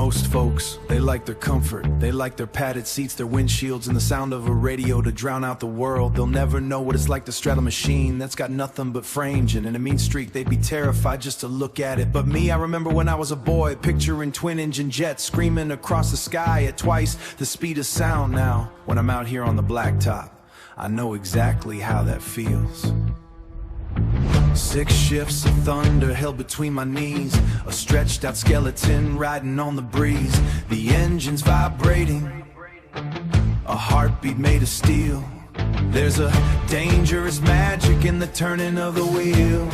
Most folks, they like their comfort, they like their padded seats, their windshields, and the sound of a radio to drown out the world. They'll never know what it's like to straddle a machine that's got nothing but frames, and in a mean streak they'd be terrified just to look at it. But me, I remember when I was a boy, picturing twin-engine jets screaming across the sky at twice the speed of sound. Now, when I'm out here on the blacktop, I know exactly how that feels. 6 shifts of thunder held between my knees, a stretched out skeleton riding on the breeze. The engine's vibrating, a heartbeat made of steel. There's a dangerous magic in the turning of the wheel.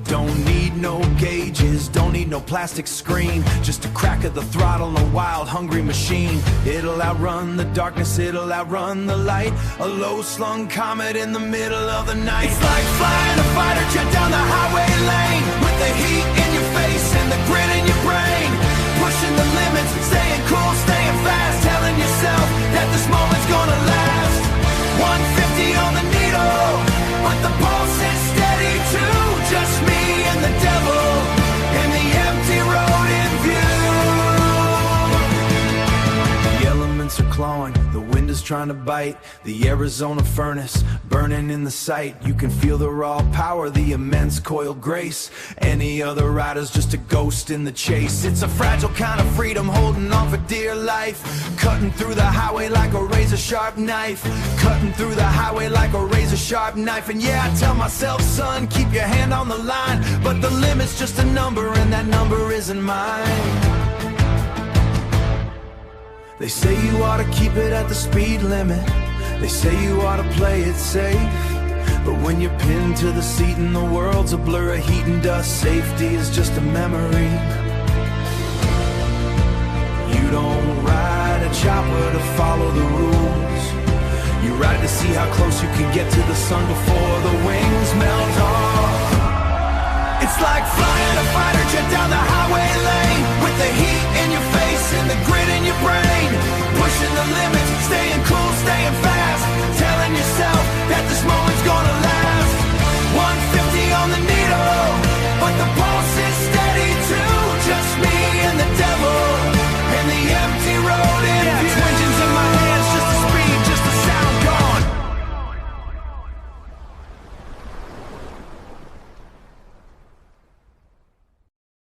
Don't need no gauges, don't need no plastic screen, just a crack of the throttle, a wild, hungry machine. It'll outrun the darkness, it'll outrun the light, a low-slung comet in the middle of the night. It's like flying a fighter jet down the highway lane, with the heat in your face and the grit in your brain. Pushing the limits, staying cool, staying fast, telling yourself that this moment's gonna last. 150 on the needle, but the pulse is steady too. Just me and the devil, and the empty road in view. The elements are clawing, the wind is trying to bite, the Arizona furnace burning in the sight. You can feel the raw power, the immense coiled grace. Any other rider's just a ghost in the chase. It's a fragile kind of freedom, holding on for dear life, cutting through the highway like a razor sharp knife, cutting through the highway like a razor sharp knife. And yeah, I tell myself, son, keep your hand on the line, but the limit's just a number, and that number isn't mine. They say you ought to keep it at the speed limit, they say you ought to play it safe, but when you're pinned to the seat and the world's a blur of heat and dust, safety is just a memory. You don't ride a chopper to follow the rules, you ride to see how close you can get to the sun before the wings melt off. It's like flying a fighter jet down the highway lane, with the heat in your face and the grit in your brain. Pushing the limits, staying cool, staying fast,